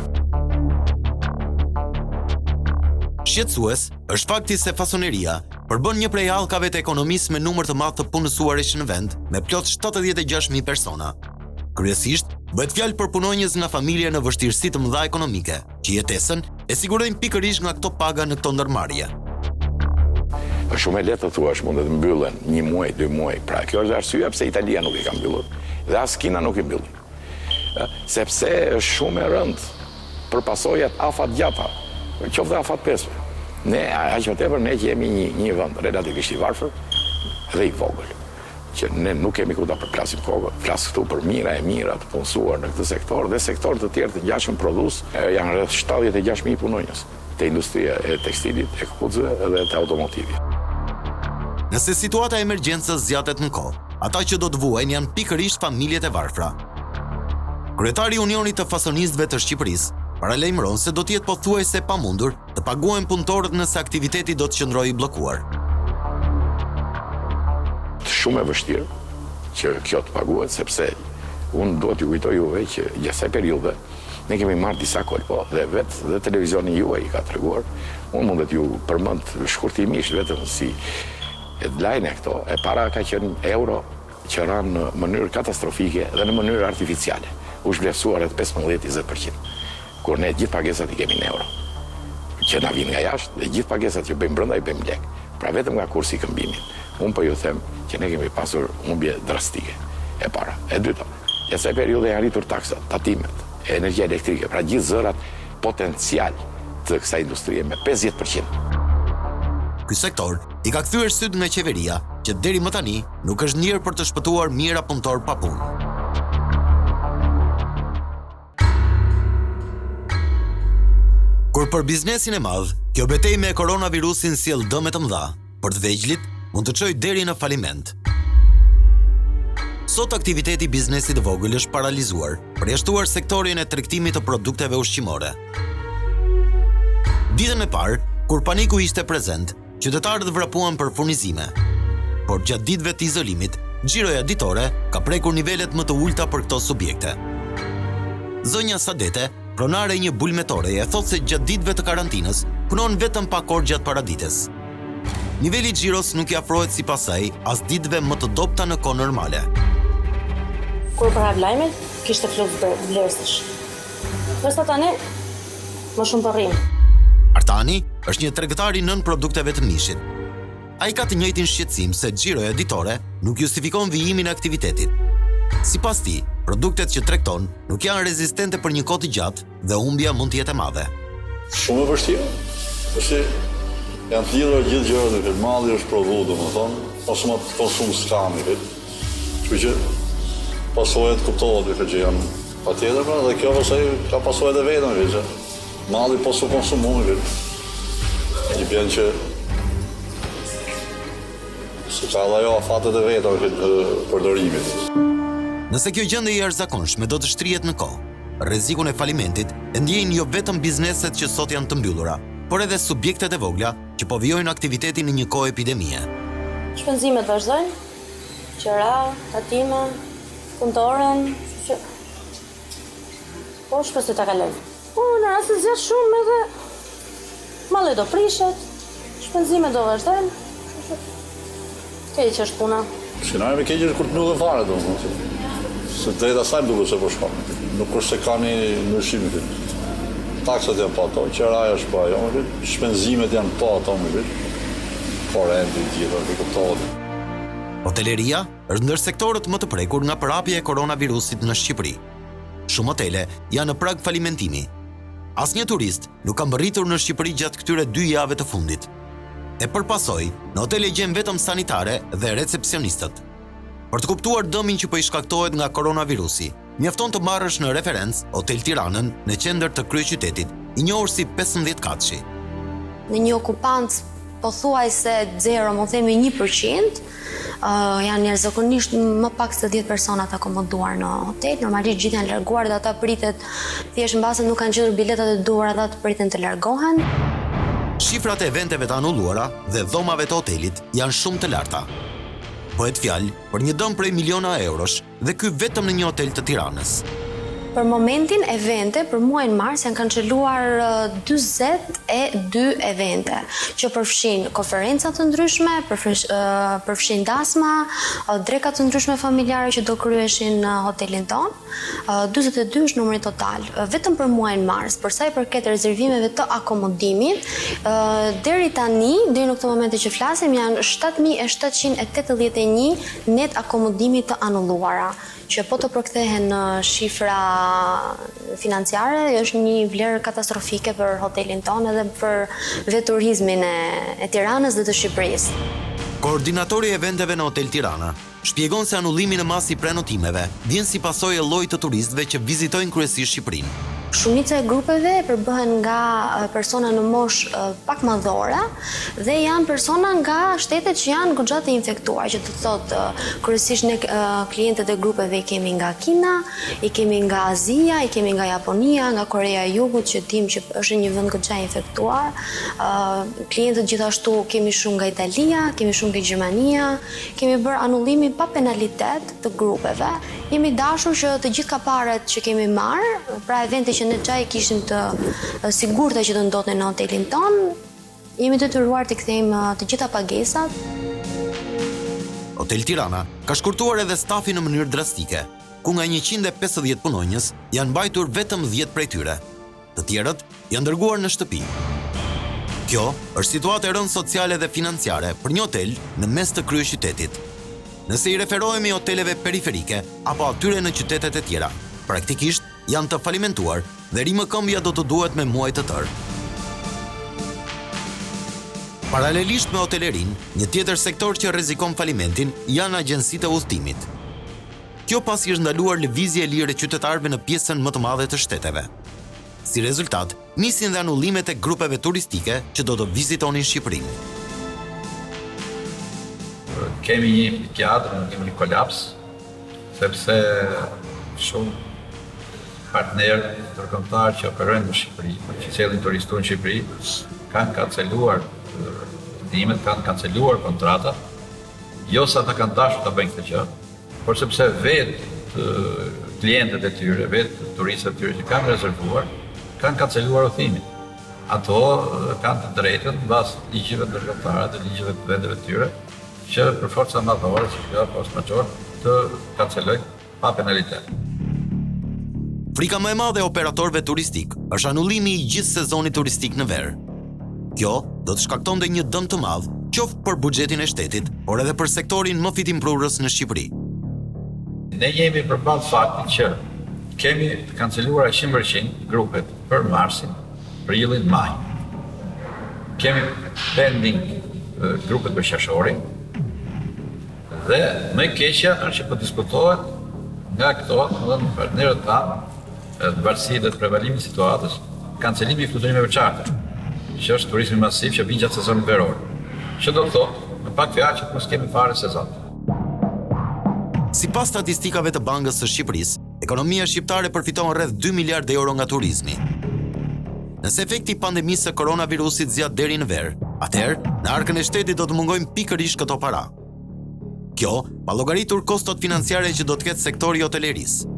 Shqetësues është fakti se fasoneria përbën një prej hallkave të ekonomisë me numër të madh të punësuarish në vend, me plot 76.000 persona. Kryesisht, bëhet fjalë për punonjës nga familje në vështirësi të mëdha ekonomike, që jetesën e sigurojnë pikërisht nga këto paga në këto ndërmarrje. Është shumë e lehtë të thuash mund të mbyllen 1 muaj, 2 muaj. Pra kjo është arsyeja pse Italia nuk i ka mbyllur dhe as Kina nuk i mbyll. Sepse është shumë e rëndë për pasojat afatgjata, qoftë afat pesme. Ne aq më tepër ne që jemi një vend relativisht i varfër dhe i vogël, që ne nuk kemi ku ta përplasim kokën. Flas këtu për mira e mira të punësuar në këtë sektor dhe sektor të tjerë të ngjashëm prodhues, janë rreth 76.000 punonjës të industria e tekstilit, e këpucëve dhe të automotivit. Nëse situata e emergjencës zgjatet në kohë, ata që do të vuajnë janë pikërisht familjet e varfra. Kryetari i Unionit të Fasonistëve të Shqipërisë paralajmëron se do të jetë pothuajse pamundur të paguhen punëtorët nëse aktiviteti do të qëndrojë i bllokuar. Shumë e vështirë që kjo të paguhet, sepse unë do t'ju kujtoj juve që gjatë kësaj periudhe ne kemi marrë disa kolpo dhe vetë dhe televizioni juaj i ka treguar. Unë mundet ju përmend shkurtimisht vetëm si headline e këto, e para ka qenë euro që ranë në mënyrë katastrofike dhe në mënyrë artificiale. U shvlerësuar rreth 15-20%. Kur ne gjithë pagesat i kemi në euro, që na vinë nga jashtë, dhe gjithë pagesat që bëjmë brenda i bëjmë lek. Pra vetëm nga kursi i këmbimit, unë po ju them që ne kemi pasur humbje drastike. E para. E dyta, kësaj periudhe janë rritur taksat, tatimet, energjia elektrike, pra gjithë zërat potencial të kësaj industrie me 50%. Ky sektor i ka kthyer syt nga qeveria, që deri më tani nuk është ndjerë për të shpëtuar mijëra punëtor pa punë. Kur për biznesin e madh, kjo betejë me koronavirusin sjell dëme të mëdha, për të vegjëlit mund të çojë deri në faliment. Sot aktiviteti i biznesit të vogël është paralizuar, përjashtuar sektorin e tregtimit të produkteve ushqimore. Ditën e parë, kur paniku ishte prezent, qytetarët vrapuan për furnizime. Por gjatë ditëve të izolimit, xhiroja ditore ka prekur nivelet më të ulta për këto subjekte. Zonja Sadete, pronare e një bulmetore, e thot se gjatë ditëve të karantinës punon vetëm pak orë gjatë paradites. Niveli i xhiros nuk i afrohet sipas saj as ditëve më të dobta në kohë normale. Kur para lajmet, kishte fluks vlerësësh. Nëse tani më shumë po rrim. Artani është një tregtar i nën produkteve të mishit. Ai ka të njëjtin shqetësim se xhiroja ditore nuk justifikon vijimin e aktivitetit. Sipas tij, produktet që tregton nuk janë rezistente për një kohë të gjatë dhe humbja mund të jetë e madhe. Shumë e vështirë, përse janë të lidhur gjithë gjërat, që malli është prodhuar, domethënë, pas më konsum skamit. Kështu që pasojat kuptohet që janë patjetër, pra, dhe kjo pastaj ka pasojat e vetën, që malli po su konsumohet. I bën që se ka dhe jo afatet e veta të përdorimit. Nëse kjo gjendje e jashtëzakonshme do të shtrihet në kohë, rrezikun e falimentit e ndjejnë jo vetëm bizneset që sot janë të mbyllura, por edhe subjektet e vogla që po vijojnë aktivitetin në një kohë epidemie. Shpenzimet vazhdojnë, qira, tatime, punëtorën, po shpesu ta kaloj. Po, në rast se zgjatë shumë edhe malli do prishet, shpenzimet do vazhdojnë. Keq është puna. Skenari me keq është kur të mbyllen fare domethënë. Se drejta saj duket se po shkon. Nuk është se ka një ndryshim këtu. Taksat janë pa ato, qiraja është pa ajo, shpenzimet janë pa ato më shumë. Korrenti gjithë, i kuptohet. Hoteleria është ndër sektorët më të prekur nga përhapja e koronavirusit në Shqipëri. Shumë hotele janë në prag falimentimi. Asnjë turist nuk ka mbërritur në Shqipëri gjatë këtyre 2 javëve të fundit. E përpasoj, në hotele gjen vetëm sanitare dhe recepcionistët. Për të kuptuar dëmin që po i shkaktohet nga koronavirusi, mjafton të marrësh në referencë Hotel Tiranën në qendër të kryeqytetit, i njohur si 15 katshi. Në një okupant pothuajse 0, më themi 1%, janë jashtëzakonisht më pak se 10 persona të akomoduar në hotel. Normalisht gjithë janë larguar dhe ata pritet, thjesht mbase nuk kanë gjetur biletat e duhura, ata të priten të largohen. Shifrat e eventeve të anulluara dhe dhomave të hotelit janë shumë të larta. Bëhet fjalë për një dëm prej miliona eurosh dhe ky vetëm në një hotel të Tiranës. Për momentin, evente për muajin mars janë kanceluar 42 evente, që përfshin konferenca të ndryshme, përfshin dasma, dreka të ndryshme familjare që do kryeshin në hotelin ton. 42 është numri total. Vetëm për muajin mars, për sa i përket rezervimeve të akomodimit, deri tani, deri në këtë moment që flasim, janë 7781 net akomodimit të anulluara, që po të përkthehen në shifra financiare, është një vlerë katastrofike për hotelin tonë edhe për veturizmin e Tiranës dhe të Shqipërisë. Koordinatori i eventeve në Hotel Tirana shpjegon se anullimi në masë i prenotimeve vjen si pasojë e llojit të turistëve që vizitojnë kryesisht Shqipërinë. Shumica e grupeve përbëhen nga persona në moshë pak madhore dhe janë persona nga shtetet që janë goxha të infektuar, që të thotë kryesisht ne klientët e grupeve i kemi nga Kina, i kemi nga Azia, i kemi nga Japonia, nga Korea e Jugut, që dim që është një vend goxha infektuar. Klientët gjithashtu kemi shumë nga Italia, kemi shumë nga Gjermania, kemi bërë anullimin pa penalitet të grupeve. Jemi dashur që të gjithë kaparet që kemi marrë, pra evente që ne gjaj kishim të sigurta që të ndodhen në hotelin ton, jemi detyruar të kthejmë të gjitha pagesat. Hotel Tirana ka shkurtuar edhe stafin në mënyrë drastike, ku nga 150 punonjës janë mbajtur vetëm 10 prej tyre. Të tjerët janë dërguar në shtëpi. Kjo është situatë e rëndë sociale dhe financiare për një hotel në mes të kryeqytetit. Nëse i referohemi hoteleve periferike apo atyre në qytetet e tjera, praktikisht janë të falimentuar dhe rimëkëmbja do të duhet me muaj të tërë. Paralelisht me hotelerin, një tjetër sektor që rrezikon falimentin janë agjencitë e udhëtimit. Kjo pasi është ndaluar lëvizje e lirë e qytetarëve në pjesën më të madhe të shteteve. Si rezultat, nisin dhe anullimet e grupeve turistike që do të vizitonin Shqipërinë. Kemi një teatr, kemi një kolaps, sepse shumë partnerë ndërkombëtar që operojnë në Shqipëri, që cilin turistur në Shqipëri, kanë kanceluar ndimet, kanë kanceluar kontratat, jo sa të kanë dashur të bëjnë këtë gjë, por sepse vetë klientët e tyre, vetë turistët e tyre që kanë rezervuar, kanë kanceluar udhëtimin. Ato kanë të drejtën mbas ligjeve ndërkombëtare dhe ligjeve të vendeve të tyre, që për forca madhore, që kjo force majeure, të kancelojnë pa penalitet. Frika më e madhe e operatorëve turistik është anullimi i gjithë sezonit turistik në verë. Kjo do të shkaktonte një dëm të madh, qoftë për buxhetin e shtetit, por edhe për sektorin më fitimprurës në Shqipëri. Ne jemi përballë faktit që kemi kanceluar 100% grupet për marsin, prilin, maj. Kemi pending grupet për qershorin, dhe më e keqja është që po diskutohet nga këto dhe në partnerët tanë, në varësi dhe të prevalimit situatës, kancelimi i fluturimeve charter, që është turizmi masiv që vjen gjatë sezonit veror. Që do të thotë, në pak fjalë që mos kemi fare sezon. Sipas statistikave të Bankës së Shqipërisë, ekonomia shqiptare përfiton rreth 2 miliardë euro nga turizmi. Nëse efekti i pandemisë së koronavirusit zgjat deri në verë, atëherë në arkën e shtetit do të mungojnë pikërisht këto para. Kjo, pa llogaritur kostot financiare që do të ketë sektori hotelerisë.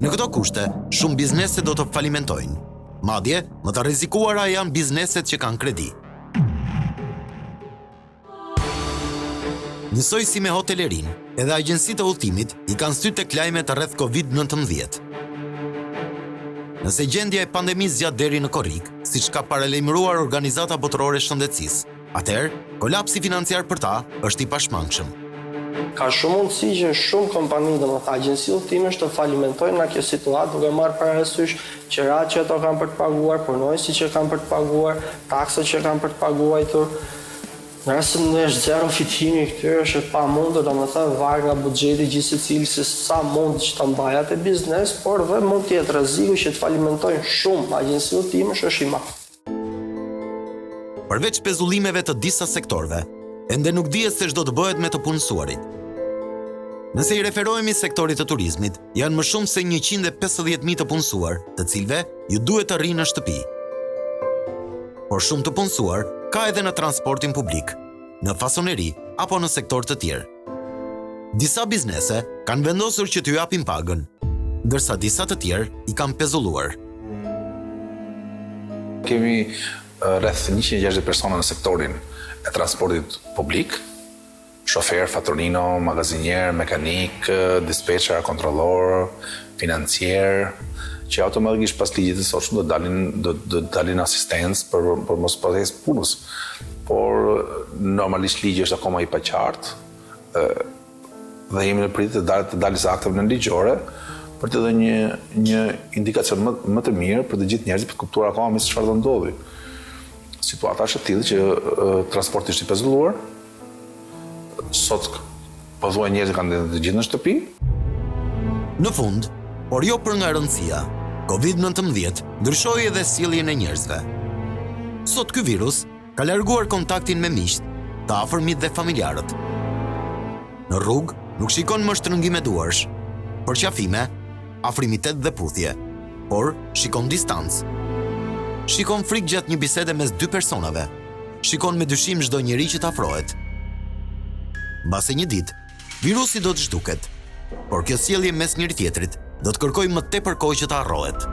Në këto kushte, shumë biznese do të falimentojnë. Madje, më të rrezikuara janë bizneset që kanë kredi. Njësoj si me hotelerin, edhe agjensitë e udhëtimit i kanë styr tek lajmet rreth COVID-19. Nëse gjendja e pandemisë zgjat deri në korrik, siç ka paralajmëruar organizata botërore e shëndetësisë, atëherë kolapsi financiar për ta është i pashmangshëm. Ka shumë mundësi që shumë kompani, domethënë agjenci udhëtimesh të falimentojnë nga kjo situatë, duke marrë parasysh qerat që ato kanë për të paguar, punonjësit që kanë për të paguar, taksat që kanë për të paguajtur. Në rast se është zero fitimi këtyre është pamundur, domethënë varet nga buxheti gjithë secili se sa mund që ta mbajë atë biznes, por dhe mund të jetë rreziku që të falimentojnë shumë agjenci udhëtimesh është i madh. Përveç pezullimeve të disa sektorëve, ende nuk dihet se ç'do të bëhet me të punësuarit. Nëse i referohemi sektorit të turizmit, janë më shumë se 150.000 të punësuar, të cilëve ju duhet të rrinë në shtëpi. Por shumë të punësuar ka edhe në transportin publik, në fasoneri apo në sektor të tjerë. Disa biznese kanë vendosur që t'ju japin pagën, ndërsa disa të tjerë i kanë pezulluar. Kemi rreth 160 persona në sektorin e transportit publik, shofer, fatronino, magazinier, mekanik, dispečer, kontrollor, financier, që automatikisht pas ligjit të sotshëm do dalin asistencë për mos procesë punës. Por normalisht ligji është akoma i paqartë dhe jemi në pritje të dalë akteve nënligjore për të dhënë një indikacion më të mirë për të gjithë njerëzit për të kuptuar akoma me çfarë do ndodhi. Situata është e tillë që transporti është i pezulluar. Sot pothuaj njerëzit kanë të gjithë në shtëpi. Në fund, por jo për nga rëndësia, COVID-19 ndryshoi edhe sjelljen e njerëzve. Sot ky virus ka larguar kontaktin me miqt, të afërmit dhe familjarët. Në rrugë nuk shikon më shtrëngime duarsh, përqafime, afrimitet dhe puthje, por shikon distancë. Shikon frikë gjatë një bisede mes dy personave. Shikon me dyshim çdo njeri që të afrohet. Mbase një ditë, virusi do të zhduket, por kjo sjellje mes njëri tjetrit do të kërkojë më tepër kohë që të harrohet.